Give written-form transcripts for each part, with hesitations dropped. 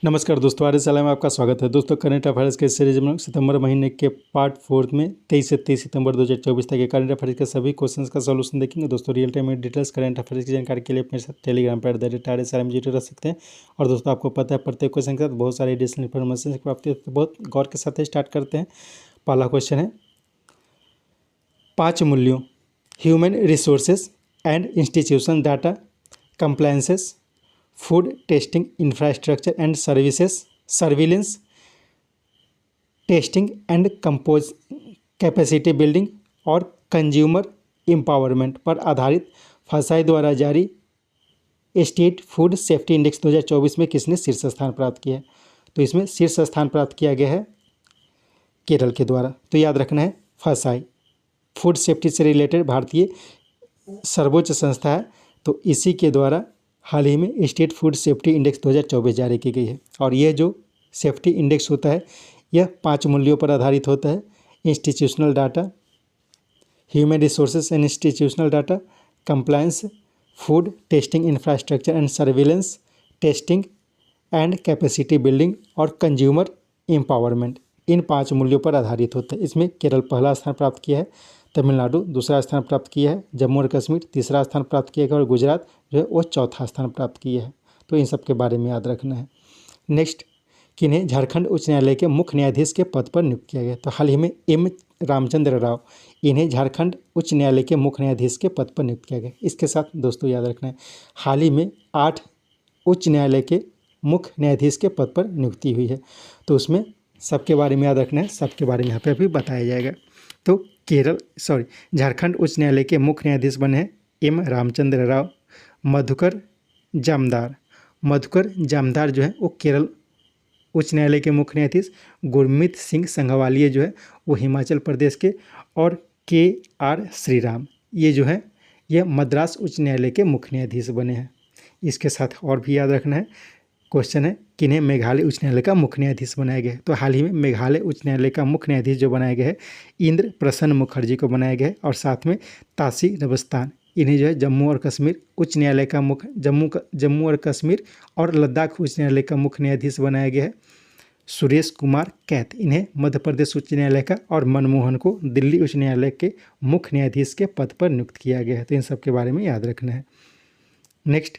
नमस्कार दोस्तों, आर्य सलाह में आपका स्वागत है। दोस्तों, करंट अफेयर्स के सीरीज में सितंबर महीने के पार्ट 4 में 23 से 30 सितंबर 2024 तक के करंट अफेयर्स के सभी क्वेश्चंस का सॉल्यूशन देखेंगे। दोस्तों, रियल टाइम में डिटेल्स करंट अफेयर्स की जानकारी के लिए अपने साथ टेलीग्राम पर आर्य सलाह में जुड़े रह सकते हैं। और दोस्तों, आपको पता है प्रत्येक क्वेश्चन के साथ बहुत सारी एडिशनल इन्फॉर्मेशन की प्राप्ति होती है। बहुत गौर के साथ स्टार्ट करते हैं। पहला क्वेश्चन है, 5 मूल्यों human resources and institution data compliances, food testing infrastructure and services, surveillance testing and compose capacity building और कंज्यूमर एम्पावरमेंट पर आधारित फासाई द्वारा जारी स्टेट फूड सेफ्टी इंडेक्स 2024 में किसने शीर्ष स्थान प्राप्त किया है? तो इसमें शीर्ष स्थान प्राप्त किया गया है केरल के द्वारा। तो याद रखना है, फासाई फूड सेफ्टी से रिलेटेड भारतीय सर्वोच्च संस्था है। तो इसी के द्वारा हाल ही में स्टेट फूड सेफ्टी इंडेक्स 2024 जारी की गई है। और यह जो सेफ्टी इंडेक्स होता है, यह 5 मूल्यों पर आधारित होता है। Institutional data, human resources and institutional data, compliance, food testing infrastructure and surveillance testing and capacity building और कंज्यूमर एम्पावरमेंट, इन 5 मूल्यों पर आधारित होता है। इसमें केरल पहला स्थान प्राप्त किया है, तमिलनाडु दूसरा स्थान प्राप्त किया है, जम्मू और कश्मीर तीसरा स्थान प्राप्त किया है और गुजरात जो है वो चौथा स्थान प्राप्त किया है। तो इन सब के बारे में याद रखना है। नेक्स्ट, किन्हें झारखंड उच्च न्यायालय के मुख्य न्यायाधीश के पद पर नियुक्त किया गया? तो हाल ही में एम रामचंद्र राव, इन्हें झारखंड उच्च न्यायालय के मुख्य न्यायाधीश के पद पर नियुक्त किया गया। इसके साथ दोस्तों याद रखना है, हाल ही में 8 उच्च न्यायालय के मुख्य न्यायाधीश के पद पर नियुक्ति हुई है। तो उसमें सबके बारे में याद रखना है, सबके बारे में यहाँ पे भी बताया जाएगा। तो झारखंड उच्च न्यायालय के मुख्य न्यायाधीश बने हैं एम रामचंद्र राव। मधुकर जामदार जो है वो केरल उच्च न्यायालय के मुख्य न्यायाधीश। गुरमीत सिंह संघवालिया जो है वो हिमाचल प्रदेश के। और KR श्रीराम, ये जो है ये मद्रास उच्च न्यायालय के मुख्य न्यायाधीश बने हैं। इसके साथ और भी याद रखना है, क्वेश्चन है, किन्हें मेघालय उच्च न्यायालय का मुख्य न्यायाधीश बनाया गया है? तो हाल ही में मेघालय उच्च न्यायालय का मुख्य न्यायाधीश जो बनाया गया है, इंद्र प्रसन्न मुखर्जी को बनाया गया है। और साथ में तासी रबस्तान, इन्हें जो है जम्मू और कश्मीर उच्च न्यायालय का मुख्य जम्मू और कश्मीर और लद्दाख उच्च न्यायालय का मुख्य न्यायाधीश बनाया गया है। सुरेश कुमार कैथ, इन्हें मध्य प्रदेश उच्च न्यायालय का, और मनमोहन को दिल्ली उच्च न्यायालय के मुख्य न्यायाधीश के पद पर नियुक्त किया गया है। तो इन सब के बारे में याद रखना है। नेक्स्ट,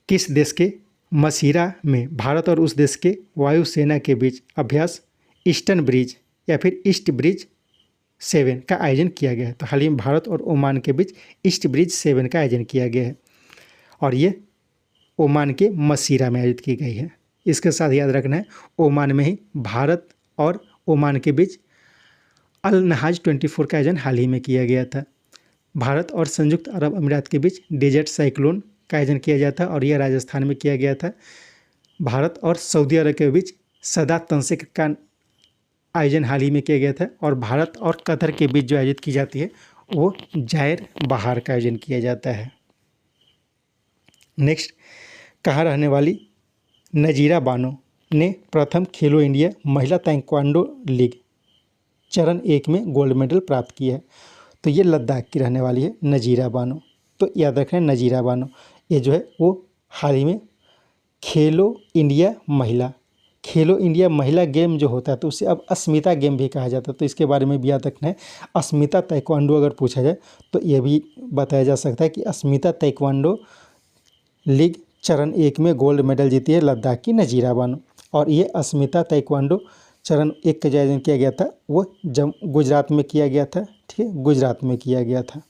किस देश के मसीरा में भारत और उस देश के वायुसेना के बीच अभ्यास ईस्टर्न ब्रिज या फिर ईस्ट ब्रिज 7 का आयोजन किया गया है? तो हाल ही में भारत और ओमान के बीच ईस्ट ब्रिज 7 का आयोजन किया गया है और ये ओमान के मसीरा में आयोजित की गई है। इसके साथ याद रखना है, ओमान में ही भारत और ओमान के बीच अल नहाज 24 का आयोजन हाल ही में किया गया था। भारत और संयुक्त अरब अमीरात के बीच डेजर्ट साइक्लोन का आयोजन किया गया था और यह राजस्थान में किया गया था। भारत और सऊदी अरब के बीच सदा तंसिक का आयोजन हाल ही में किया गया था। और भारत और कतर के बीच जो आयोजित की जाती है वो जायर बहार का आयोजन किया जाता है। नेक्स्ट, कहाँ रहने वाली नजीरा बानो ने प्रथम खेलो इंडिया महिला ताइक्वांडो लीग चरण 1 में गोल्ड मेडल प्राप्त किया है? तो ये लद्दाख की रहने वाली है नजीरा बानो। तो याद रखें, नजीरा बानो ये जो है वो हाल ही में खेलो इंडिया महिला गेम जो होता है तो उसे अब अस्मिता गेम भी कहा जाता है। तो इसके बारे में भी याद रखना है। अस्मिता ताइक्वांडो अगर पूछा जाए तो ये भी बताया जा सकता है कि अस्मिता ताइक्वांडो लीग चरण 1 में गोल्ड मेडल जीती है लद्दाख की नजीरा बानो। और ये अस्मिता ताइक्वांडो चरण 1 का जो आयोजन किया गया था वो गुजरात में किया गया था। ठीक है, गुजरात में किया गया था।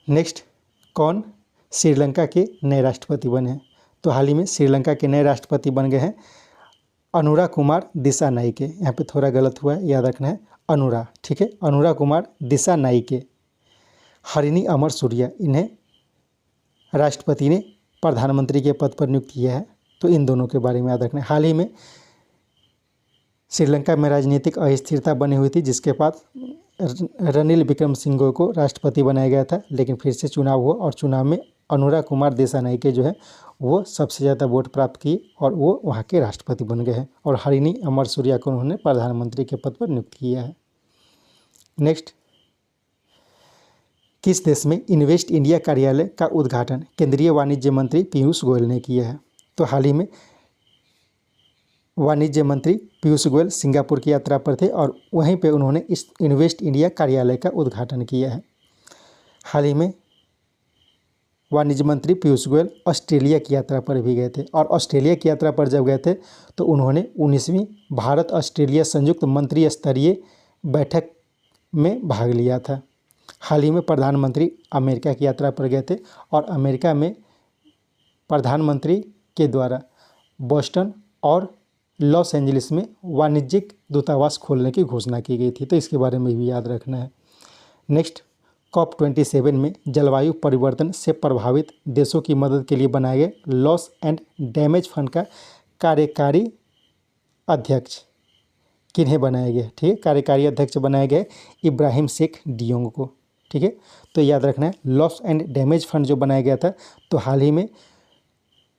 नेक्स्ट, कौन श्रीलंका के नए राष्ट्रपति बने हैं? तो हाल ही में श्रीलंका के नए राष्ट्रपति बन गए हैं अनुरा कुमार दिसानायके। यहाँ पे थोड़ा गलत हुआ है, याद रखना है अनुरा। ठीक है, अनुरा कुमार दिसानायके। हरिनी अमर सूर्या, इन्हें राष्ट्रपति ने प्रधानमंत्री के पद पर नियुक्त किया है। तो इन दोनों के बारे में याद रखना है। हाल ही में श्रीलंका में राजनीतिक अस्थिरता बनी हुई थी, जिसके बाद रनिल विक्रमसिंघे को राष्ट्रपति बनाया गया था, लेकिन फिर से चुनाव हुआ और चुनाव में अनुरा कुमार दिसानायके जो है वो सबसे ज़्यादा वोट प्राप्त किए और वो वहाँ के राष्ट्रपति बन गए हैं। और हरिनी अमर सूर्या को उन्होंने प्रधानमंत्री के पद पर नियुक्त किया है। नेक्स्ट, किस देश में इन्वेस्ट इंडिया कार्यालय का उद्घाटन केंद्रीय वाणिज्य मंत्री पीयूष गोयल ने किया है? तो हाल ही में वाणिज्य मंत्री पीयूष गोयल सिंगापुर की यात्रा पर थे और वहीं पे उन्होंने इस इन्वेस्ट इंडिया कार्यालय का उद्घाटन किया है। हाल ही में वाणिज्य मंत्री पीयूष गोयल ऑस्ट्रेलिया की यात्रा पर भी गए थे और ऑस्ट्रेलिया की यात्रा पर जब गए थे तो उन्होंने 19वीं भारत ऑस्ट्रेलिया संयुक्त मंत्री स्तरीय बैठक में भाग लिया था। हाल ही में प्रधानमंत्री अमेरिका की यात्रा पर गए थे और अमेरिका में प्रधानमंत्री के द्वारा बोस्टन और लॉस एंजलिस में वाणिज्यिक दूतावास खोलने की घोषणा की गई थी, तो इसके बारे में भी याद रखना है। नेक्स्ट, COP27 में जलवायु परिवर्तन से प्रभावित देशों की मदद के लिए बनाए गए लॉस एंड डैमेज फंड का कार्यकारी अध्यक्ष किन्हें बनाया गया? ठीक है, कार्यकारी अध्यक्ष बनाया गया इब्राहिम शेख डियोंग को। ठीक है, तो याद रखना है लॉस एंड डैमेज फंड जो बनाया गया था, तो हाल ही में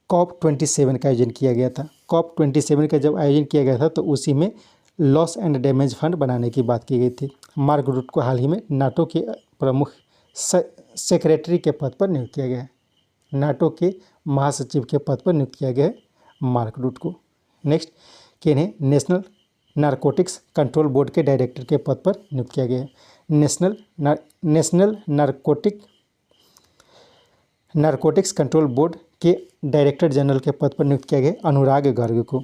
COP27 का आयोजन किया गया था। COP27 का जब आयोजन किया गया था तो उसी में लॉस एंड डैमेज फंड बनाने की बात की गई थी। मार्क रूट को हाल ही में नाटो के प्रमुख सेक्रेटरी के पद पर नियुक्त किया गया है। नाटो के महासचिव के पद पर नियुक्त किया गया है मार्क रूट को। नेक्स्ट, कि इन्हें नेशनल नारकोटिक्स कंट्रोल बोर्ड के डायरेक्टर के पद पर नियुक्त किया गया है। नेशनल नारकोटिक्स कंट्रोल बोर्ड के डायरेक्टर जनरल के पद पर नियुक्त किया गया अनुराग गर्ग को।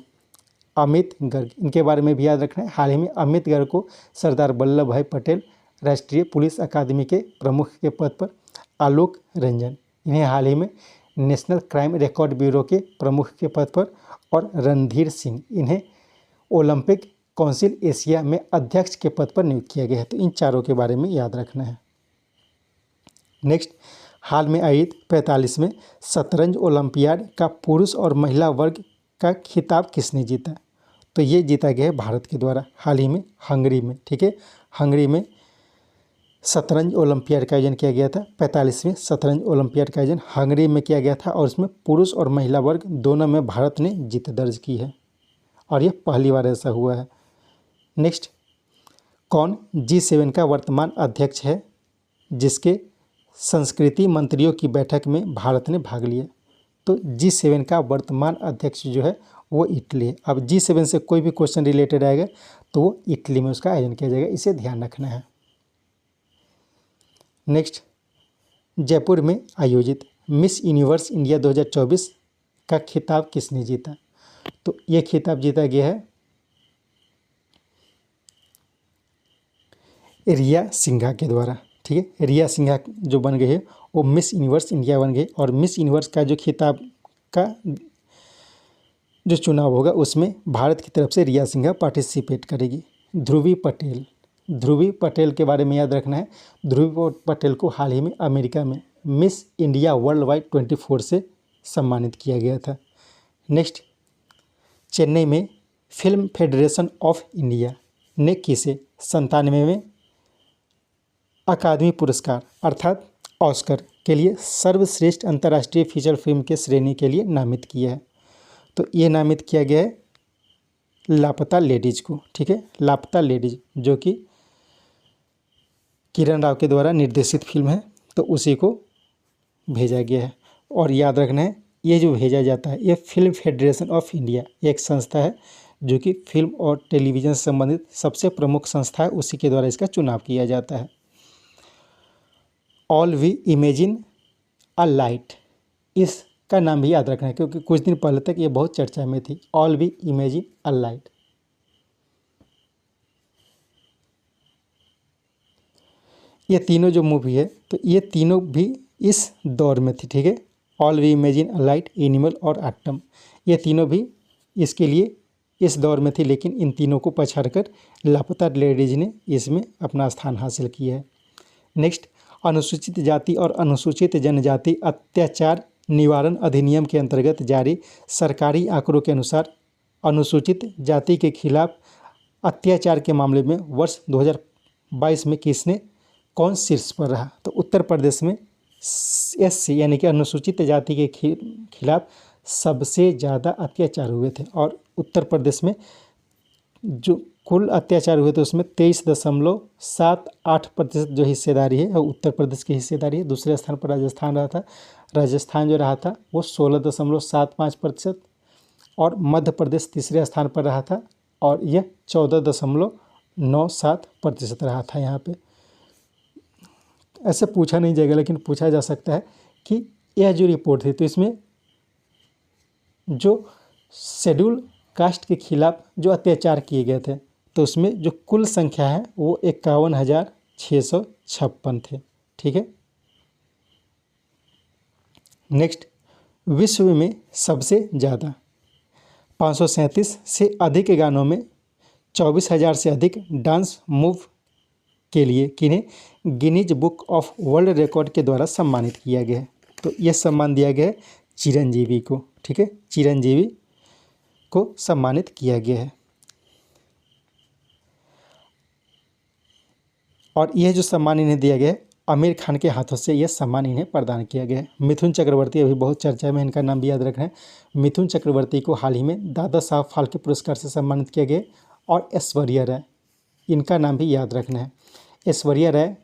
अमित गर्ग, इनके बारे में भी याद रखना है। हाल ही में अमित गर्ग को सरदार वल्लभ भाई पटेल राष्ट्रीय पुलिस अकादमी के प्रमुख के पद पर आलोक रंजन, इन्हें हाल ही में नेशनल क्राइम रिकॉर्ड ब्यूरो के प्रमुख के पद पर, और रणधीर सिंह, इन्हें ओलंपिक काउंसिल एशिया में अध्यक्ष के पद पर नियुक्त किया गया है। तो इन चारों के बारे में याद रखना है। नेक्स्ट, हाल में आयोजित 45वें शतरंज ओलंपियाड का पुरुष और महिला वर्ग का खिताब किसने जीता? तो ये जीता गया है भारत के द्वारा हाल ही में हंगरी में। ठीक है, हंगरी में शतरंज ओलंपियाड का आयोजन किया गया था। 45वें शतरंज ओलंपियाड का आयोजन हंगरी में किया गया था और इसमें पुरुष और महिला वर्ग दोनों में भारत ने जीत दर्ज की है और ये पहली बार ऐसा हुआ है। नेक्स्ट, कौन G7 का वर्तमान अध्यक्ष है जिसके संस्कृति मंत्रियों की बैठक में भारत ने भाग लिया? तो G7 का वर्तमान अध्यक्ष जो है वो इटली है। अब G7 से कोई भी क्वेश्चन रिलेटेड आएगा तो वो इटली में उसका आयोजन किया जाएगा, इसे ध्यान रखना है। नेक्स्ट, जयपुर में आयोजित मिस यूनिवर्स इंडिया 2024 का खिताब किसने जीता? तो ये खिताब जीता गया है रिया सिंघा के द्वारा। ठीक है, रिया सिंघा जो बन गए हैं वो मिस यूनिवर्स इंडिया बन गए और मिस यूनिवर्स का जो खिताब का जो चुनाव होगा उसमें भारत की तरफ से रिया सिंघा पार्टिसिपेट करेगी। ध्रुवी पटेल के बारे में याद रखना है। ध्रुवी पटेल को हाल ही में अमेरिका में मिस इंडिया वर्ल्ड वाइड 24 से सम्मानित किया गया था। नेक्स्ट, चेन्नई में फिल्म फेडरेशन ऑफ इंडिया ने किसे 97वें अकादमी पुरस्कार अर्थात ऑस्कर के लिए सर्वश्रेष्ठ अंतर्राष्ट्रीय फीचर फिल्म के श्रेणी के लिए नामित किया है? तो ये नामित किया गया है लापता लेडीज को। ठीक है, लापता लेडीज जो कि किरण राव के द्वारा निर्देशित फिल्म है, तो उसी को भेजा गया है। और याद रखना है ये जो भेजा जाता है ये फिल्म फेडरेशन ऑफ इंडिया एक संस्था है जो कि फिल्म और टेलीविज़न से संबंधित सबसे प्रमुख संस्था है, उसी के द्वारा इसका चुनाव किया जाता है। All we imagine a light, इसका नाम भी याद रखना है क्योंकि कुछ दिन पहले तक ये बहुत चर्चा में थी। All we imagine a light, ये तीनों जो मूवी है तो ये तीनों भी इस दौर में थी। ठीक है, all we imagine a light, animal और एटम, ये तीनों भी इसके लिए इस दौर में थी, लेकिन इन तीनों को पछाड़कर लापता लेडीज ने इसमें अपना स्थान हासिल किया है। नेक्स्ट, अनुसूचित जाति और अनुसूचित जनजाति अत्याचार निवारण अधिनियम के अंतर्गत जारी सरकारी आंकड़ों के अनुसार अनुसूचित जाति के खिलाफ अत्याचार के मामले में वर्ष 2022 में किसने कौन शीर्ष पर रहा? तो उत्तर प्रदेश में SC यानी कि अनुसूचित जाति के खिलाफ सबसे ज़्यादा अत्याचार हुए थे और उत्तर प्रदेश में जो कुल अत्याचार हुए तो उसमें 23.78% जो हिस्सेदारी है वो उत्तर प्रदेश की हिस्सेदारी है। दूसरे स्थान पर राजस्थान रहा था। राजस्थान जो रहा था वो 16.75%, और मध्य प्रदेश तीसरे स्थान पर रहा था और यह 14.97% रहा था। यहाँ पे ऐसे पूछा नहीं जाएगा लेकिन पूछा जा सकता है कि यह जो रिपोर्ट थी तो इसमें जो शेड्यूल कास्ट के खिलाफ जो अत्याचार किए गए थे तो उसमें जो कुल संख्या है वो 51,656 थे। ठीक है। नेक्स्ट, विश्व में सबसे ज़्यादा 537 से अधिक गानों में 24,000 से अधिक डांस मूव के लिए किन्हें Guinness book of world record के द्वारा सम्मानित किया गया है। तो यह सम्मान दिया गया है चिरंजीवी को। ठीक है, चिरंजीवी को सम्मानित किया गया है। और यह जो सम्मान इन्हें दिया गया है आमिर खान के हाथों से यह सम्मान इन्हें प्रदान किया गया है। मिथुन चक्रवर्ती अभी बहुत चर्चा में, इनका नाम भी याद रखना है। मिथुन चक्रवर्ती को हाल ही में दादा साहब फाल्के पुरस्कार से सम्मानित किया गया। और ऐश्वर्या राय, इनका नाम भी याद रखना है। ऐश्वर्या राय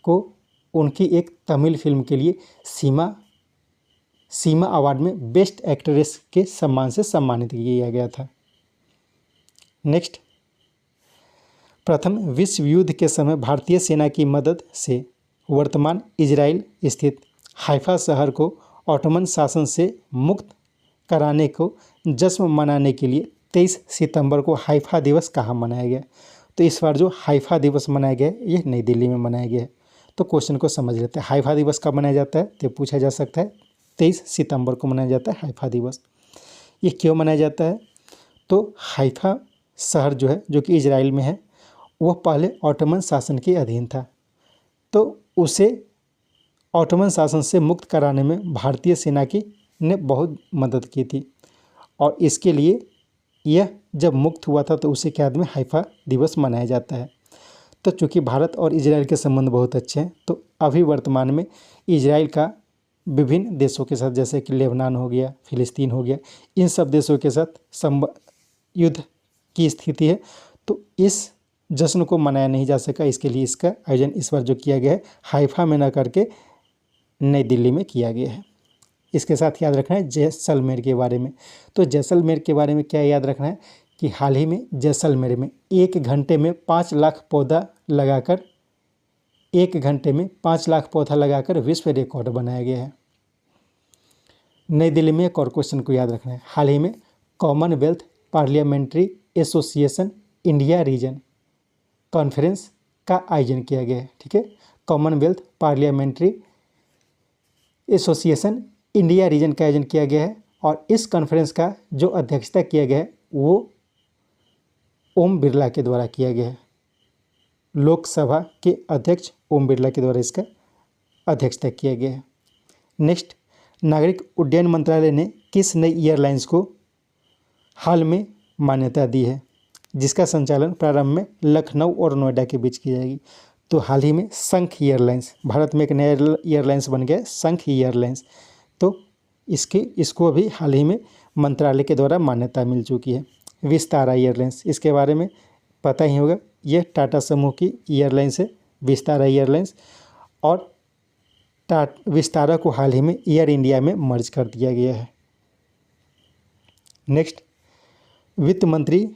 को उनकी एक तमिल फिल्म के लिए सीमा अवार्ड में बेस्ट एक्ट्रेस के सम्मान से सम्मानित किया गया था। नेक्स्ट, प्रथम विश्व युद्ध के समय भारतीय सेना की मदद से वर्तमान इजराइल स्थित हाइफा शहर को ऑटोमन शासन से मुक्त कराने को जश्न मनाने के लिए 23 सितंबर को हाइफा दिवस कहाँ मनाया गया? तो इस बार जो हाइफा दिवस मनाया गया ये नई दिल्ली में मनाया गया है। तो क्वेश्चन को समझ लेते हैं। हाइफा दिवस कब मनाया जाता है तो पूछा जा सकता है। 23 सितंबर को मनाया जाता है हाइफा दिवस। ये क्यों मनाया जाता है? तो हाइफा शहर जो है, जो कि इजराइल में है, वह पहले ऑटोमन शासन के अधीन था। तो उसे ऑटोमन शासन से मुक्त कराने में भारतीय सेना की ने बहुत मदद की थी। और इसके लिए यह जब मुक्त हुआ था तो उसी के याद में हाइफा दिवस मनाया जाता है। तो चूँकि भारत और इजराइल के संबंध बहुत अच्छे हैं तो अभी वर्तमान में इजराइल का विभिन्न देशों के साथ, जैसे कि लेबनान हो गया, फिलिस्तीन हो गया, इन सब देशों के साथ युद्ध की स्थिति है। तो इस जश्न को मनाया नहीं जा सका, इसके लिए इसका आयोजन इस बार जो किया गया है हाइफा में न करके नई दिल्ली में किया गया है। इसके साथ याद रखना है जैसलमेर के बारे में। तो जैसलमेर के बारे में क्या याद रखना है कि हाल ही में जैसलमेर में 1 घंटे में 5 लाख पौधा लगाकर 1 घंटे में 5 लाख पौधा लगाकर विश्व रिकॉर्ड बनाया गया है। नई दिल्ली में एक और क्वेश्चन को याद रखना है। हाल ही में Commonwealth parliamentary association India region conference का आयोजन किया गया है। ठीक है, Commonwealth parliamentary association India region का आयोजन किया गया है। और इस कॉन्फ्रेंस का जो अध्यक्षता किया गया है वो ओम बिरला के द्वारा किया गया है। लोकसभा के अध्यक्ष ओम बिरला के द्वारा इसका अध्यक्षता किया गया है। नेक्स्ट, नागरिक उड्डयन मंत्रालय ने किस नई एयरलाइंस को हाल में मान्यता दी है जिसका संचालन प्रारंभ में लखनऊ और नोएडा के बीच की जाएगी? तो हाल ही में शंख एयरलाइंस, भारत में एक नया एयरलाइंस बन गया है शंख एयरलाइंस। तो इसको अभी हाल ही में मंत्रालय के द्वारा मान्यता मिल चुकी है। विस्तारा एयरलाइंस, इसके बारे में पता ही होगा, यह टाटा समूह की एयरलाइंस है विस्तारा एयरलाइंस। और विस्तारा को हाल ही में एयर इंडिया में मर्ज कर दिया गया है। नेक्स्ट, वित्त मंत्री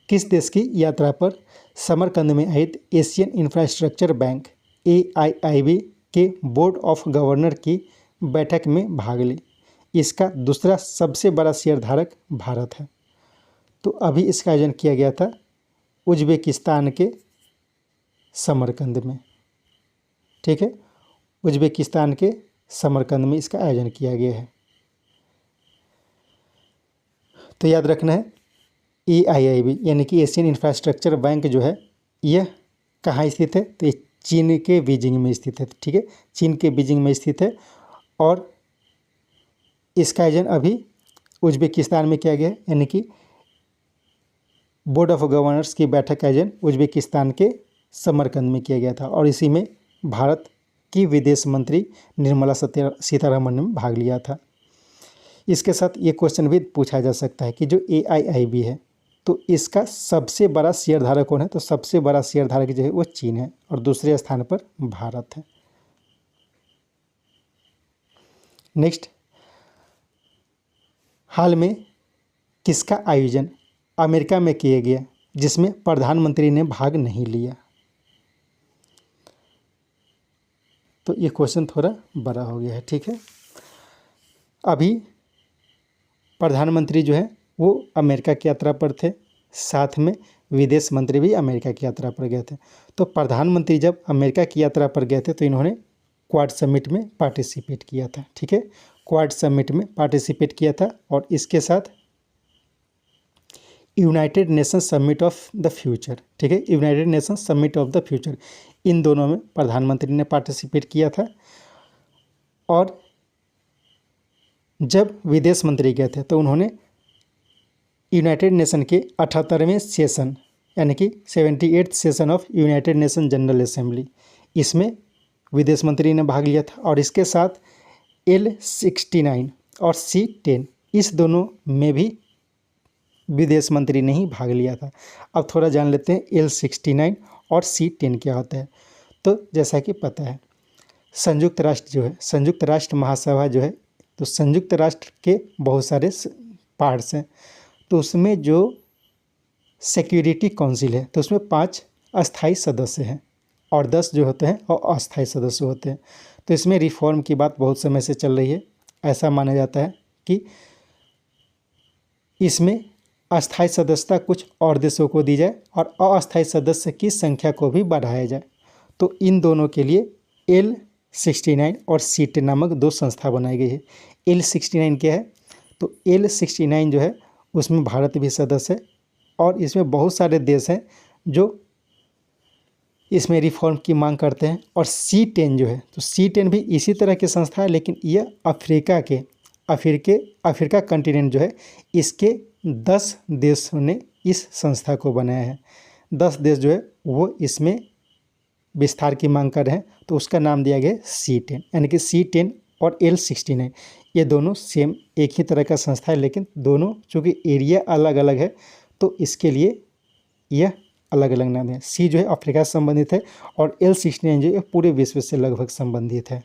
किस देश की यात्रा पर समरकंद में आयोजित एशियन इंफ्रास्ट्रक्चर बैंक AIIB के बोर्ड ऑफ गवर्नर की बैठक में भाग ली? इसका दूसरा सबसे बड़ा शेयरधारक भारत है। तो अभी इसका आयोजन किया गया था उज्बेकिस्तान के समरकंद में। ठीक है, उज्बेकिस्तान के समरकंद में इसका आयोजन किया गया है। तो याद रखना है AIIB यानी कि एशियन इंफ्रास्ट्रक्चर बैंक जो है यह कहाँ स्थित है? तो ये चीन के बीजिंग में स्थित है। ठीक है, चीन के बीजिंग में स्थित है। और इसका आयोजन अभी उज्बेकिस्तान में किया गया है, यानी कि बोर्ड ऑफ गवर्नर्स की बैठक का आयोजन उज्बेकिस्तान के समरकंद में किया गया था। और इसी में भारत की विदेश मंत्री निर्मला सीतारमण ने भाग लिया था। इसके साथ ये क्वेश्चन भी पूछा जा सकता है कि जो AIIB है तो इसका सबसे बड़ा शेयर धारक कौन है? तो सबसे बड़ा शेयर धारक जो है वो चीन है और दूसरे स्थान पर भारत है। नेक्स्ट, हाल में किसका आयोजन अमेरिका में किया गया जिसमें प्रधानमंत्री ने भाग नहीं लिया? तो ये क्वेश्चन थोड़ा बड़ा हो गया है, ठीक है। अभी प्रधानमंत्री जो है वो अमेरिका की यात्रा पर थे, साथ में विदेश मंत्री भी अमेरिका की यात्रा पर गए थे। तो प्रधानमंत्री जब अमेरिका की यात्रा पर गए थे तो इन्होंने क्वाड समिट में पार्टिसिपेट किया था, ठीक है। क्वाड समिट में पार्टिसिपेट किया था और इसके साथ United Nation summit of the future, ठीक है, United Nation summit of the future, इन दोनों में प्रधानमंत्री ने पार्टिसिपेट किया था। और जब विदेश मंत्री गए थे तो उन्होंने यूनाइटेड नेशन के 78वें सेशन यानी कि 78th session of United nation general assembly, इसमें विदेश मंत्री ने भाग लिया था। और इसके साथ L69 और C10 इस दोनों में भी विदेश मंत्री ने ही भाग लिया था। अब थोड़ा जान लेते हैं L69 और C10 क्या होता है। तो जैसा कि पता है संयुक्त राष्ट्र जो है, संयुक्त राष्ट्र महासभा जो है, तो संयुक्त राष्ट्र के बहुत सारे पार्ट्स हैं। तो उसमें जो सिक्योरिटी काउंसिल है तो उसमें 5 अस्थाई सदस्य हैं और 10 जो होते हैं और अस्थाई सदस्य होते हैं। तो इसमें रिफॉर्म की बात बहुत समय से चल रही है। ऐसा माना जाता है कि इसमें अस्थाई सदस्यता कुछ और देशों को दी जाए और अस्थाई सदस्य की संख्या को भी बढ़ाया जाए। तो इन दोनों के लिए L69 और C10 नामक 2 संस्था बनाई गई है। L69 क्या है? तो L69 जो है उसमें भारत भी सदस्य है और इसमें बहुत सारे देश हैं जो इसमें रिफॉर्म की मांग करते हैं। और C10 जो है, तो C10 भी इसी तरह की संस्था है, लेकिन यह अफ्रीका कंटिनेंट जो है इसके 10 देशों ने इस संस्था को बनाया है। 10 देश जो है वो इसमें विस्तार की मांग कर रहे हैं, तो उसका नाम दिया गया C10, यानी कि C10 और L69 ये दोनों सेम एक ही तरह का संस्था है, लेकिन दोनों चूँकि एरिया अलग अलग है तो इसके लिए यह अलग अलग नाम है। C जो है अफ्रीका से संबंधित है और L69 जो है पूरे विश्व से लगभग संबंधित है।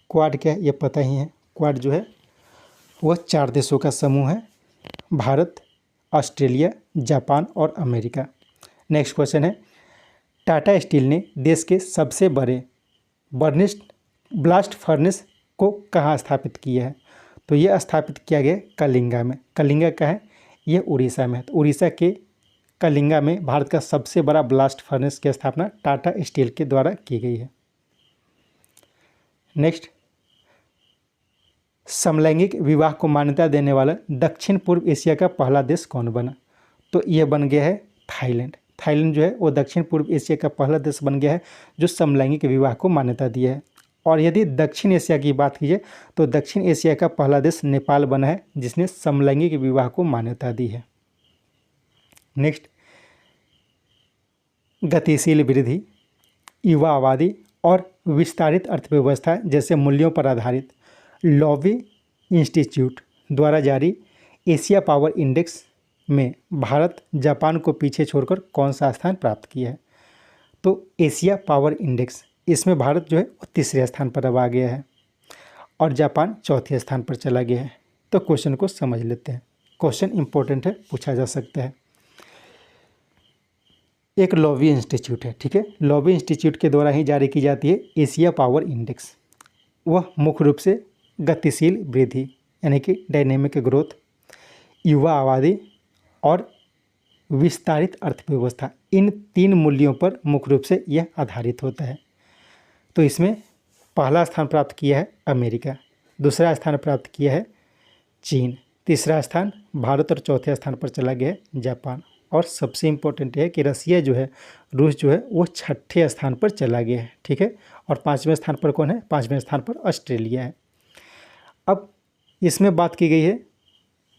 क्वाड क्या है ये पता ही है। क्वाड जो है वह 4 देशों का समूह है, भारत, ऑस्ट्रेलिया, जापान और अमेरिका। नेक्स्ट क्वेश्चन है, टाटा स्टील ने देश के सबसे बड़े ब्लास्ट फर्नेस को कहाँ स्थापित किया है? तो यह स्थापित किया गया कलिंगा में। कलिंगा का है यह उड़ीसा में है। तो उड़ीसा के कलिंगा में भारत का सबसे बड़ा ब्लास्ट फर्नेस की स्थापना टाटा स्टील के द्वारा की गई है। नेक्स्ट, समलैंगिक विवाह को मान्यता देने वाला दक्षिण पूर्व एशिया का पहला देश कौन बना? तो यह बन गया है थाईलैंड। थाईलैंड जो है वो दक्षिण पूर्व एशिया का पहला देश बन गया है जो समलैंगिक विवाह को मान्यता दिया है। और यदि दक्षिण एशिया की बात कीजिए तो दक्षिण एशिया का पहला देश नेपाल बना है जिसने समलैंगिक विवाह को मान्यता दी है। नेक्स्ट, गतिशील वृद्धि, युवा आबादी और विस्तारित अर्थव्यवस्था जैसे मूल्यों पर आधारित लॉवी इंस्टीट्यूट द्वारा जारी एशिया पावर इंडेक्स में भारत जापान को पीछे छोड़कर कौन सा स्थान प्राप्त किया है? तो एशिया पावर इंडेक्स इसमें भारत जो है वो 3रे स्थान पर अब आ गया है और जापान 4थे स्थान पर चला गया है। तो क्वेश्चन को समझ लेते हैं। क्वेश्चन इंपॉर्टेंट है, पूछा जा सकता है। एक लॉवी इंस्टीट्यूट है, ठीक है, लॉवी इंस्टीट्यूट के द्वारा ही जारी की जाती है एशिया पावर इंडेक्स। वह मुख्य रूप से गतिशील वृद्धि यानी कि डायनेमिक ग्रोथ, युवा आबादी और विस्तारित अर्थव्यवस्था, इन 3 मूल्यों पर मुख्य रूप से यह आधारित होता है। तो इसमें पहला स्थान प्राप्त किया है अमेरिका, दूसरा स्थान प्राप्त किया है चीन, तीसरा स्थान भारत और चौथे स्थान पर चला गया है जापान। और सबसे इम्पोर्टेंट है कि रसिया जो है, रूस जो है वो 6ठे स्थान पर चला गया है, ठीक है। और 5वें स्थान पर कौन है? 5वें स्थान पर ऑस्ट्रेलिया है। अब इसमें बात की गई है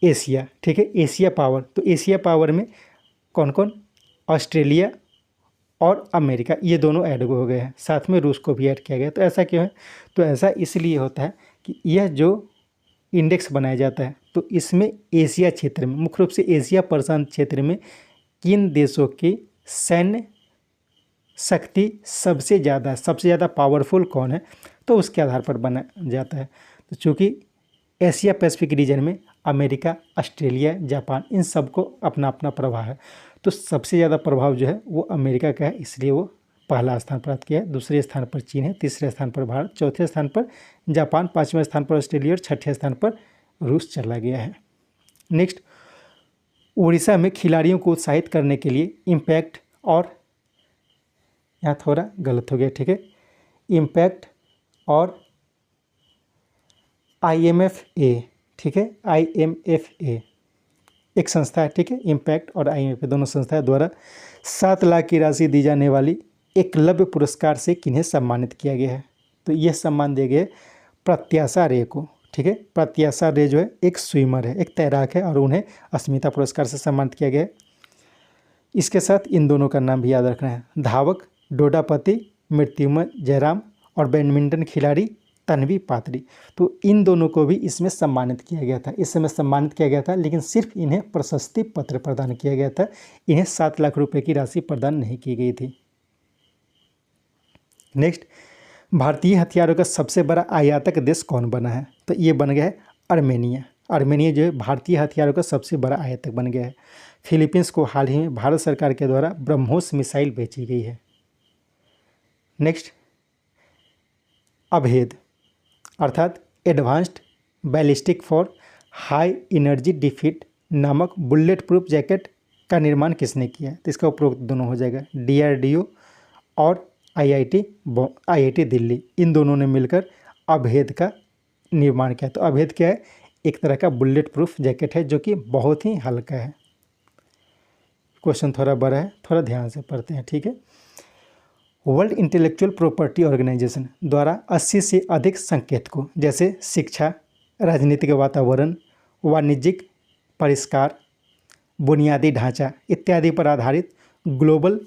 एशिया, ठीक है, एशिया पावर। तो एशिया पावर में कौन कौन? ऑस्ट्रेलिया और अमेरिका, ये दोनों ऐड हो गए हैं, साथ में रूस को भी ऐड किया गया। तो ऐसा क्यों है? तो ऐसा इसलिए होता है कि यह जो इंडेक्स बनाया जाता है। तो इसमें एशिया क्षेत्र में, मुख्य रूप से एशिया प्रशांत क्षेत्र में किन देशों की सैन्य शक्ति सबसे ज़्यादा पावरफुल कौन है, तो उसके आधार पर बना जाता है। तो चूँकि एशिया पैसिफिक रीजन में अमेरिका, ऑस्ट्रेलिया, जापान, इन सबको अपना अपना प्रभाव है। तो सबसे ज़्यादा प्रभाव जो है वो अमेरिका का है, इसलिए वो पहला स्थान प्राप्त किया है। दूसरे स्थान पर चीन है, तीसरे स्थान पर भारत, चौथे स्थान पर जापान, पाँचवें स्थान पर ऑस्ट्रेलिया और छठे स्थान पर रूस चला गया है। नेक्स्ट, उड़ीसा में खिलाड़ियों को उत्साहित करने के लिए इम्पैक्ट, और यहाँ थोड़ा गलत हो गया, ठीक है, इम्पैक्ट और IMFA, ठीक है, IMFA एक संस्था है, ठीक है, इम्पैक्ट और IMFA दोनों संस्थाएं द्वारा 7 लाख की राशि दी जाने वाली एकलव्य पुरस्कार से किन्हें सम्मानित किया गया है। तो यह सम्मान दिए गए प्रत्याशा रे को, ठीक है। प्रत्याशा रे जो है एक स्विमर है, एक तैराक है, और उन्हें अस्मिता पुरस्कार से सम्मानित किया गया है। इसके साथ इन दोनों का नाम भी याद रखना है, धावक डोडापति मृत्युंजय जयराम और बैडमिंटन खिलाड़ी तन्वी पात्री। तो इन दोनों को भी इसमें सम्मानित किया गया था, इस समय सम्मानित किया गया था, लेकिन सिर्फ इन्हें प्रशस्ति पत्र प्रदान किया गया था, इन्हें 7 लाख रुपए की राशि प्रदान नहीं की गई थी। नेक्स्ट, भारतीय हथियारों का सबसे बड़ा आयातक देश कौन बना है, तो ये बन गया है आर्मेनिया। आर्मेनिया जो है भारतीय हथियारों का सबसे बड़ा आयातक बन गया है। फिलीपींस को हाल ही में भारत सरकार के द्वारा ब्रह्मोस मिसाइल बेची गई है। नेक्स्ट, अभेद अर्थात advanced ballistic for high energy defeat नामक बुलेट प्रूफ जैकेट का निर्माण किसने किया है, तो इसका उपयोग दोनों हो जाएगा, DRDO और IIT दिल्ली, इन दोनों ने मिलकर अभेद का निर्माण किया। तो अभेद क्या है, एक तरह का बुलेट प्रूफ जैकेट है जो कि बहुत ही हल्का है। क्वेश्चन थोड़ा बड़ा है, थोड़ा ध्यान से पढ़ते हैं, ठीक है। वर्ल्ड इंटेलेक्चुअल प्रॉपर्टी ऑर्गेनाइजेशन द्वारा 80 से अधिक संकेतकों जैसे शिक्षा, राजनीतिक वातावरण, वाणिज्यिक परिष्कार, बुनियादी ढांचा इत्यादि पर आधारित ग्लोबल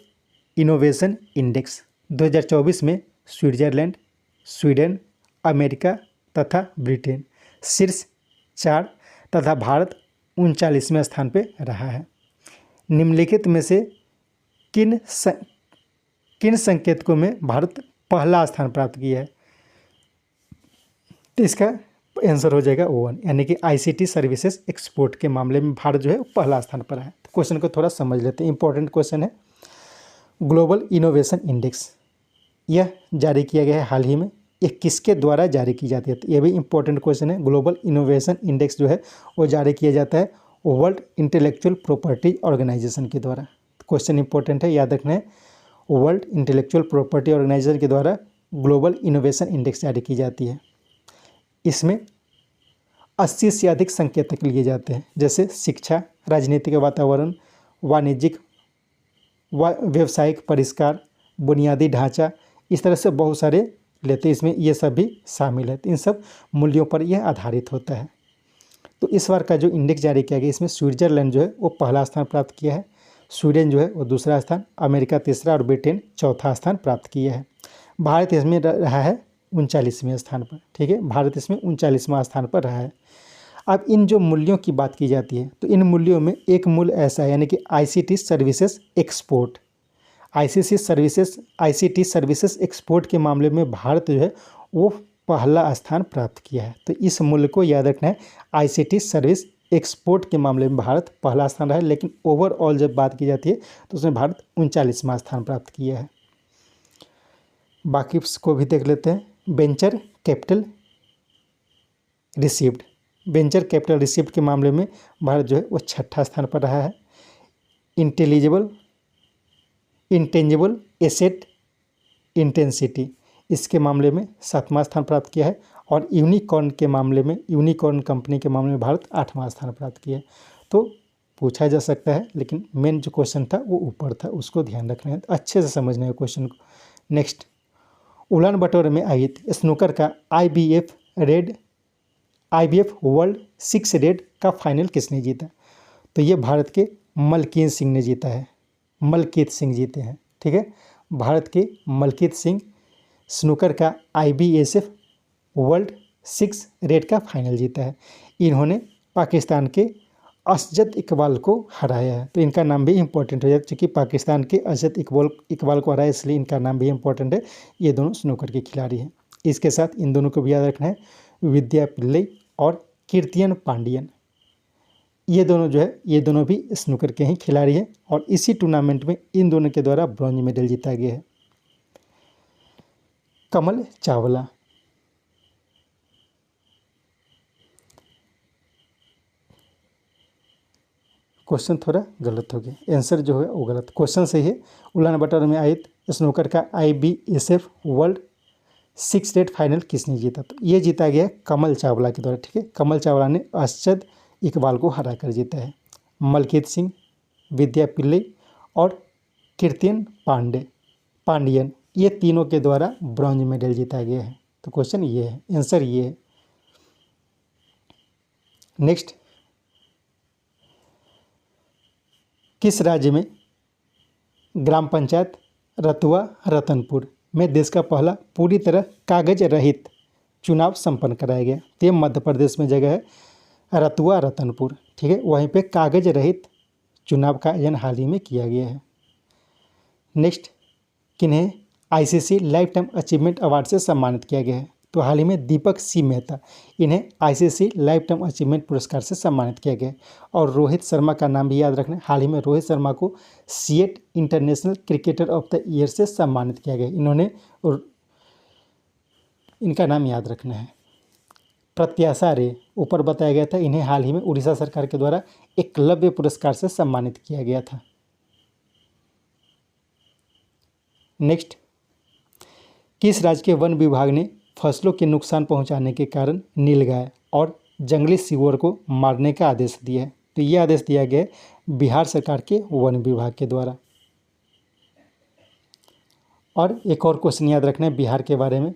इनोवेशन इंडेक्स 2024 में स्विट्जरलैंड, स्वीडन, अमेरिका तथा ब्रिटेन शीर्ष 4 तथा भारत 39वें स्थान पर रहा है। निम्नलिखित में से किन संकेतकों में भारत पहला स्थान प्राप्त किया है, तो इसका आंसर हो जाएगा O1, यानी कि ICT सर्विसेज एक्सपोर्ट के मामले में भारत जो है पहला स्थान पर है। तो क्वेश्चन को थोड़ा समझ लेते हैं, इंपॉर्टेंट क्वेश्चन है। ग्लोबल इनोवेशन इंडेक्स यह जारी किया गया है हाल ही में, ये किसके द्वारा जारी की जाती है, तो यह भी इंपॉर्टेंट क्वेश्चन है। ग्लोबल इनोवेशन इंडेक्स जो है वो जारी किया जाता है वर्ल्ड इंटेलेक्चुअल प्रॉपर्टी ऑर्गेनाइजेशन के द्वारा। क्वेश्चन इंपॉर्टेंट है, याद रखना है, वर्ल्ड इंटेलेक्चुअल प्रॉपर्टी ऑर्गेनाइजेशन के द्वारा ग्लोबल इनोवेशन इंडेक्स जारी की जाती है। इसमें 80 से अधिक संकेतक लिए जाते हैं, जैसे शिक्षा, राजनीतिक वातावरण, वाणिज्यिक व्यावसायिक परिष्कार, बुनियादी ढांचा, इस तरह से बहुत सारे लेते हैं, इसमें ये सब भी शामिल है। तो इन सब मूल्यों पर यह आधारित होता है। तो इस बार का जो इंडेक्स जारी किया गया, इसमें स्विट्जरलैंड जो है वो पहला स्थान प्राप्त किया है, स्वीडन जो है वो दूसरा स्थान, अमेरिका तीसरा और ब्रिटेन चौथा स्थान प्राप्त किया है। भारत इसमें रहा है 39वें स्थान पर, ठीक है, भारत इसमें 39वां स्थान पर रहा है। अब इन जो मूल्यों की बात की जाती है, तो इन मूल्यों में एक मूल्य ऐसा है, यानी कि ICT services export, ICT services export के मामले में भारत जो है वो पहला स्थान प्राप्त किया है। तो इस मूल्य को याद रखना है, ICT सर्विस एक्सपोर्ट के मामले में भारत पहला स्थान रहा है, लेकिन ओवरऑल जब बात की जाती है तो उसमें भारत 39वां स्थान प्राप्त किया है। बाकी को भी देख लेते हैं। वेंचर कैपिटल रिसीव्ड के मामले में भारत जो है वो 6ठा स्थान पर रहा है। इंटेंजिबल एसेट इंटेंसिटी इसके मामले में 7वां स्थान प्राप्त किया है, और यूनिकॉर्न कंपनी के मामले में भारत 8वां स्थान प्राप्त किया है। तो पूछा जा सकता है, लेकिन मेन जो क्वेश्चन था वो ऊपर था, उसको ध्यान रखना है, अच्छे से समझना है क्वेश्चन को। नेक्स्ट, उलान बटोर में आयोजित स्नूकर का IBF वर्ल्ड 6 रेड का फाइनल किसने जीता, तो ये भारत के मलकीत सिंह ने जीता है, मलकीत सिंह जीते हैं, ठीक है, भारत के मलकीत सिंह स्नूकर का IBF वर्ल्ड 6 रेड का फाइनल जीता है। इन्होंने पाकिस्तान के अशजद इकबाल को हराया है, तो इनका नाम भी इम्पोर्टेंट हो जाता है, क्योंकि पाकिस्तान के अशजद इकबाल को हराया इसलिए इनका नाम भी इम्पोर्टेंट है। ये दोनों स्नूकर के खिलाड़ी हैं। इसके साथ इन दोनों को भी याद रखना है, विद्या पिल्लई और कीर्तियन पांडियन, ये दोनों जो है ये दोनों भी स्नूकर के ही खिलाड़ी हैं और इसी टूर्नामेंट में इन दोनों के द्वारा ब्रॉन्ज मेडल जीता गया है। कमल चावला, क्वेश्चन थोड़ा गलत हो गया, आंसर जो है वो गलत, क्वेश्चन सही है। उलान बटर में आयत स्नूकर का IBSF वर्ल्ड 6 रेड फाइनल किसने जीता? तो ये जीता गया कमल चावला के द्वारा। ठीक है, कमल चावला ने अशजद इकबाल को हरा कर जीता है। मलकीत सिंह, विद्या पिल्लई और कीर्तियन पांडियन, ये तीनों के द्वारा ब्रॉन्ज मेडल जीता गया है। तो क्वेश्चन ये है, आंसर ये है। नेक्स्ट, किस राज्य में ग्राम पंचायत रतुआ रतनपुर में देश का पहला पूरी तरह कागज रहित चुनाव संपन्न कराया गया? तो ये मध्य प्रदेश में जगह है रतुआ रतनपुर। ठीक है, वहीं पे कागज रहित चुनाव का आयोजन हाल ही में किया गया है। नेक्स्ट, किन्हें ICC life time achievement award से सम्मानित किया गया है? तो हाल ही में दीपक सी मेहता, इन्हें ICC लाइफ टाइम अचीवमेंट पुरस्कार से सम्मानित किया गया है। और रोहित शर्मा का नाम भी याद रखना है, हाल ही में रोहित शर्मा को CEAT international cricketer of the year से सम्मानित किया गया। इनका नाम याद रखना है। प्रत्याशा रे, ऊपर बताया गया था, इन्हें हाल ही में उड़ीसा सरकार के द्वारा एकलव्य पुरस्कार से सम्मानित किया गया था। नेक्स्ट, किस राज्य के वन विभाग ने फसलों के नुकसान पहुंचाने के कारण नीलगाय और जंगली सियोर को मारने का आदेश दिया है? तो ये आदेश दिया गया बिहार सरकार के वन विभाग के द्वारा। और एक और क्वेश्चन याद रखना है बिहार के बारे में,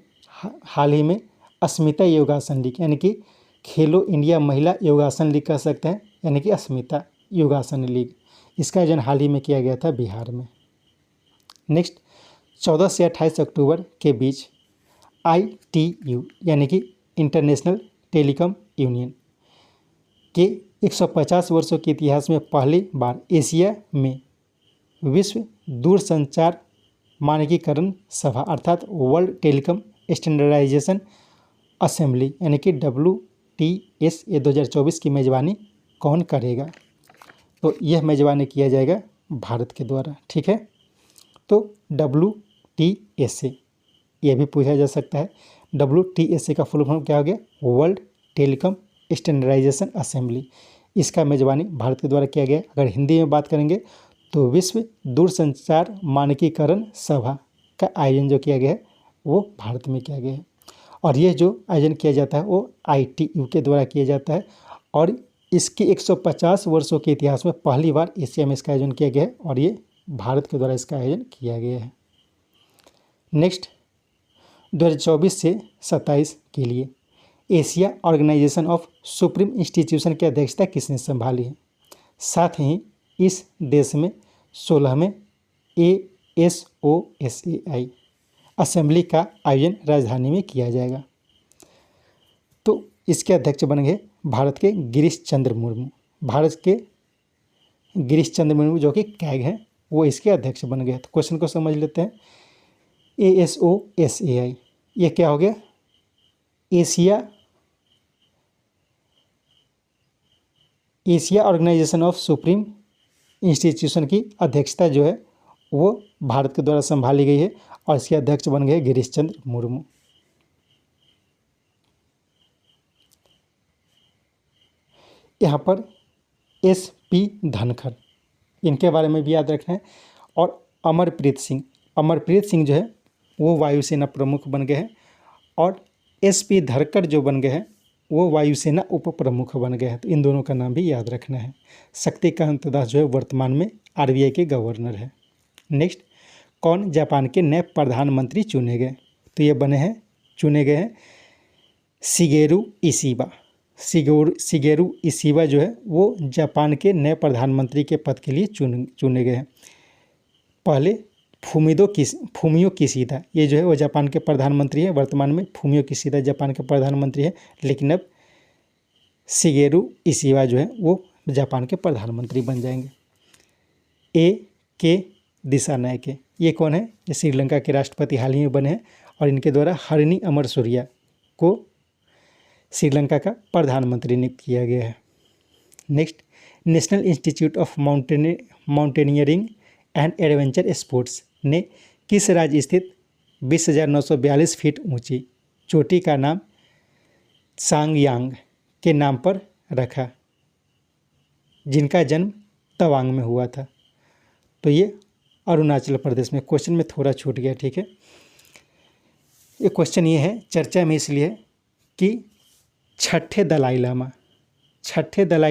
हाल ही में अस्मिता योगासन लीग, यानी कि खेलो इंडिया महिला योगासन लीग कह सकते हैं, यानी कि अस्मिता योगासन लीग, इसका आयोजन हाल ही में किया गया था बिहार में। नेक्स्ट, 14 से 28 अक्टूबर के बीच ITU यानी कि इंटरनेशनल टेलीकॉम यूनियन के 150 वर्षों के इतिहास में पहली बार एशिया में विश्व दूरसंचार मानकीकरण सभा अर्थात वर्ल्ड टेलीकॉम स्टैंडर्डाइजेशन असेंबली यानी कि WTSA 2024 की मेज़बानी कौन करेगा? तो यह मेज़बानी किया जाएगा भारत के द्वारा। ठीक है, तो WTSA यह भी पूछा जा सकता है, WTSA का फुल फॉर्म क्या हो गया? वर्ल्ड टेलीकॉम स्टैंडर्डाइजेशन असेंबली, इसका मेज़बानी भारत के द्वारा किया गया। अगर हिंदी में बात करेंगे तो विश्व दूरसंचार मानकीकरण सभा का आयोजन जो किया गया है वो भारत में किया गया है। और यह जो आयोजन किया जाता है वो ITU के द्वारा किया जाता है और इसके 150 वर्षों के इतिहास में पहली बार एशिया में इसका आयोजन किया गया है और ये भारत के द्वारा इसका आयोजन किया गया है। नेक्स्ट, 2024 से 27 के लिए Asia organisation of supreme institution की अध्यक्षता किसने संभाली है? साथ ही इस देश में 16वें ASOSAI असेंबली का आयोजन राजधानी में किया जाएगा। तो इसके अध्यक्ष बन गए भारत के गिरीश चंद्र मुर्मू। भारत के गिरीश चंद्र मुर्मू जो कि कैग हैं वो इसके अध्यक्ष बन गए। तो क्वेश्चन को समझ लेते हैं। ASOSAI ये क्या हो गया? Asia organisation of supreme institution की अध्यक्षता जो है वो भारत के द्वारा संभाली गई है और इसके अध्यक्ष बन गए गिरीश चंद्र मुर्मू। यहाँ पर SP धनखड़, इनके बारे में भी याद रखना है। और अमरप्रीत सिंह जो है वो वायुसेना प्रमुख बन गए हैं और SP धनखड़ जो बन गए हैं वो वायुसेना उप प्रमुख बन गए हैं। तो इन दोनों का नाम भी याद रखना है। शक्तिकांत दास जो है वर्तमान में RBI के गवर्नर है। नेक्स्ट, कौन जापान के नए प्रधानमंत्री चुने गए? तो ये चुने गए हैं शिगेरू इशिबा जो है वो जापान के नए प्रधानमंत्री के पद के लिए चुने गए हैं। पहले फूमियो किशिदा, ये जो है वो जापान के प्रधानमंत्री है। वर्तमान में फूमियो किशिदा जापान के प्रधानमंत्री है, लेकिन अब शिगेरू इशिवा जो है वो जापान के प्रधानमंत्री बन जाएंगे। ए के दिसानायके, ये कौन है? ये श्रीलंका के राष्ट्रपति हाल ही में बने हैं और इनके द्वारा हरिनी अमरसूरिया को श्रीलंका का प्रधानमंत्री नियुक्त किया गया है। Next, national institute of mountaineering and adventure sports ने किस राज्य स्थित 20,942 फीट ऊंची चोटी का नाम सांगयांग के नाम पर रखा, जिनका जन्म तवांग में हुआ था? तो ये अरुणाचल प्रदेश में। क्वेश्चन में थोड़ा छूट गया, ठीक है। ये क्वेश्चन ये है, चर्चा में इसलिए है कि छठे दलाई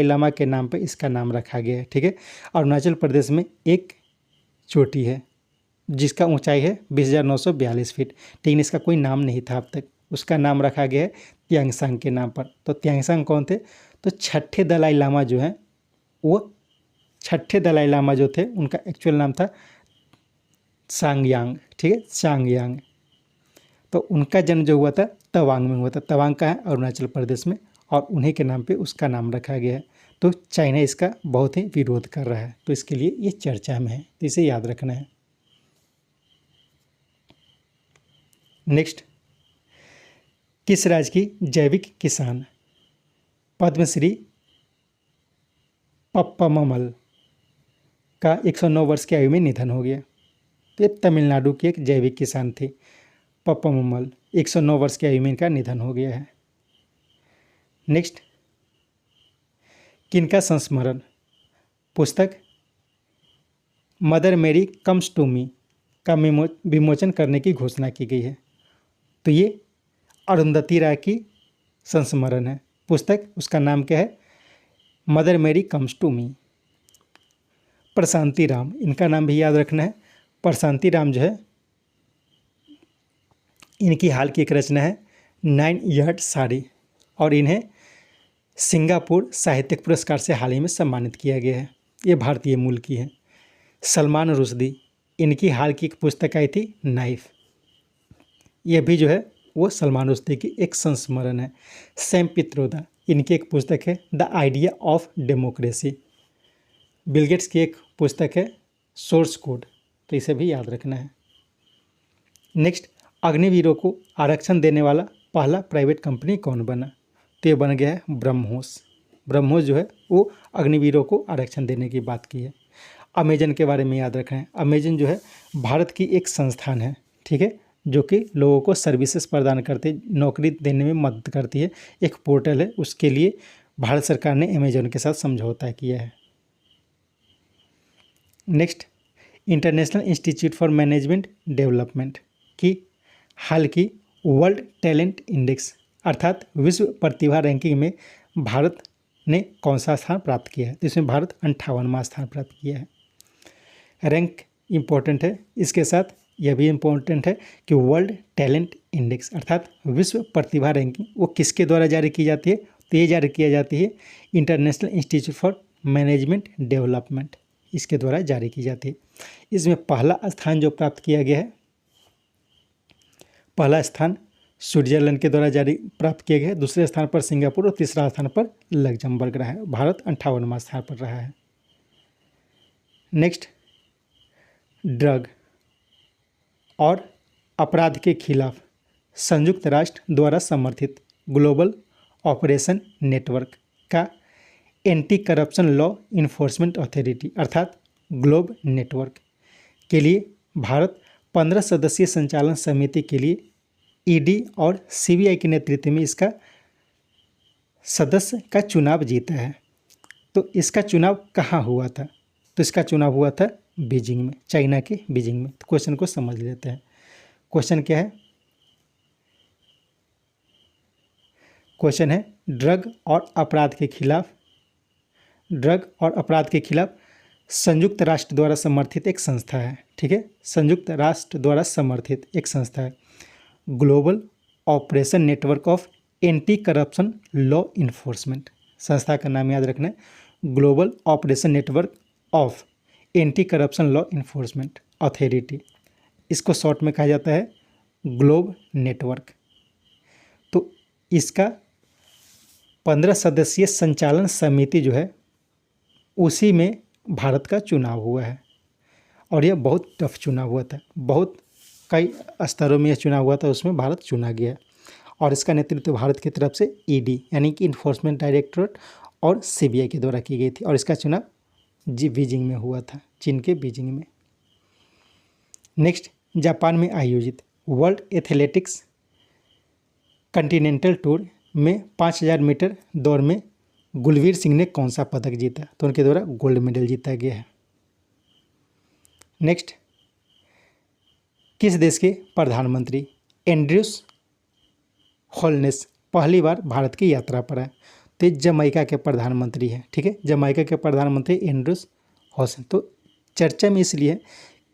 लामा के नाम पर इसका नाम रखा गया है, ठीक है। अरुणाचल प्रदेश में एक चोटी है जिसका ऊंचाई है 20,942 फीट, लेकिन इसका कोई नाम नहीं था अब तक। उसका नाम रखा गया है त्यांगसांग के नाम पर। तो त्यांगसांग कौन थे? तो छठे दलाई लामा जो हैं वो छठे दलाई लामा जो थे उनका एक्चुअल नाम था सांगयांग, ठीक है, सांगयांग। तो उनका जन्म जो हुआ था तवांग में हुआ था। तवांग का है अरुणाचल प्रदेश में, और उन्हीं के नाम पे उसका नाम रखा गया है। तो चाइना इसका बहुत ही विरोध कर रहा है, तो इसके लिए ये चर्चा में है, तो इसे याद रखना है। नेक्स्ट, किस राज्य की जैविक किसान पद्मश्री पप्पममल का 109 वर्ष की आयु में निधन हो गया? तो ये तमिलनाडु की एक जैविक किसान थी पप्पममल, 109 वर्ष की आयु में इनका निधन हो गया है। नेक्स्ट, किनका संस्मरण पुस्तक मदर मेरी कम्स टू मी का विमोचन करने की घोषणा की गई है? तो ये अरुंधति राय की संस्मरण है। पुस्तक, उसका नाम क्या है? Mother Mary comes to me. Prashanti Ram, इनका नाम भी याद रखना है। प्रशांति राम जो है, इनकी हाल की एक रचना है 9 यार्ड साड़ी, और इन्हें सिंगापुर साहित्यिक पुरस्कार से हाल ही में सम्मानित किया गया है। ये भारतीय मूल की है। सलमान रुश्दी, इनकी हाल की एक पुस्तक आई थी नाइफ, यह भी जो है वो सलमान रुश्दी की एक संस्मरण है। सैम पित्रोदा, इनकी एक पुस्तक है the idea of democracy. Bill Gates की एक पुस्तक है सोर्स कोड, तो इसे भी याद रखना है। नेक्स्ट, अग्निवीरों को आरक्षण देने वाला पहला प्राइवेट कंपनी कौन बना? तो ये बन गया है ब्रह्मोस। ब्रह्मोस जो है वो अग्निवीरों को आरक्षण देने की बात की है। अमेजन के बारे में याद रखें। अमेजन जो है भारत की एक संस्थान है, ठीक है, जो कि लोगों को सर्विसेज प्रदान करती है, नौकरी देने में मदद करती है। एक पोर्टल है, उसके लिए भारत सरकार ने अमेजन के साथ समझौता किया है। Next, international institute for management development की हाल की वर्ल्ड टैलेंट इंडेक्स अर्थात विश्व प्रतिभा रैंकिंग में भारत ने कौन सा स्थान प्राप्त किया है? तो इसमें भारत 58वां स्थान प्राप्त किया है। रैंक इम्पोर्टेंट है, इसके साथ यह भी इम्पोर्टेंट है कि वर्ल्ड टैलेंट इंडेक्स अर्थात विश्व प्रतिभा रैंकिंग वो किसके द्वारा जारी की जाती है? तो ये जारी किया जाती है international institute for management development, इसके द्वारा जारी की जाती है। इसमें पहला स्थान जो प्राप्त किया गया है, पहला स्थान स्विट्जरलैंड के द्वारा प्राप्त किया गया है, दूसरे स्थान पर सिंगापुर और तीसरा स्थान पर लग्जमबर्ग रहा है। भारत 58वां स्थान पर रहा है। नेक्स्ट, ड्रग और अपराध के खिलाफ संयुक्त राष्ट्र द्वारा समर्थित ग्लोबल ऑपरेशन नेटवर्क का anti corruption law enforcement authority अर्थात ग्लोब नेटवर्क के लिए भारत 15 सदस्यीय संचालन समिति के लिए ईडी और सीबीआई के नेतृत्व में इसका सदस्य का चुनाव जीता है। तो इसका चुनाव कहाँ हुआ था? तो इसका चुनाव हुआ था बीजिंग में, चाइना के बीजिंग में। तो क्वेश्चन को समझ लेते हैं। क्वेश्चन क्या है? क्वेश्चन है ड्रग और अपराध के खिलाफ संयुक्त राष्ट्र द्वारा समर्थित एक संस्था है, ठीक है, संयुक्त राष्ट्र द्वारा समर्थित एक संस्था है global operation network of anti corruption law enforcement. संस्था का नाम याद रखना है, global operation network of anti corruption law enforcement authority. इसको शॉर्ट में कहा जाता है ग्लोब नेटवर्क। तो इसका 15 सदस्यीय संचालन समिति जो है उसी में भारत का चुनाव हुआ है और यह बहुत टफ चुनाव हुआ था, बहुत कई स्तरों में यह चुनाव हुआ था, उसमें भारत चुना गया और इसका नेतृत्व भारत की तरफ से ईडी यानी कि इन्फोर्समेंट डायरेक्टरेट और सीबीआई के द्वारा की गई थी और इसका चुनाव बीजिंग में हुआ था, चीन के बीजिंग में। नेक्स्ट, जापान में आयोजित वर्ल्ड एथलेटिक्स कॉन्टिनेंटल टूर में 5000 मीटर दौड़ में गुलवीर सिंह ने कौन सा पदक जीता? तो उनके द्वारा गोल्ड मेडल जीता गया है। नेक्स्ट, किस देश के प्रधानमंत्री एंड्रयूस होलनेस पहली बार भारत की यात्रा पर आए? तो ये जमैका के प्रधानमंत्री हैं, ठीक है, जमैका के प्रधानमंत्री एंड्रयूस होलनेस। तो चर्चा में इसलिए है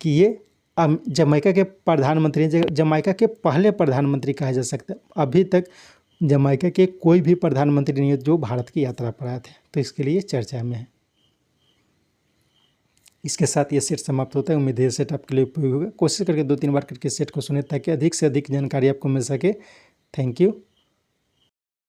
कि ये जमैका के प्रधानमंत्री, जमैका के पहले प्रधानमंत्री कहा जा सकता है। अभी तक जमैका के कोई भी प्रधानमंत्री नहीं है जो भारत की यात्रा पर आए थे, तो इसके लिए चर्चा में है। इसके साथ ये सेट समाप्त होता है। उम्मीद है सेट आपके लिए उपयोगी होगा। कोशिश करके 2-3 बार करके सेट को सुने ताकि अधिक से अधिक जानकारी आपको मिल सके। Thank you.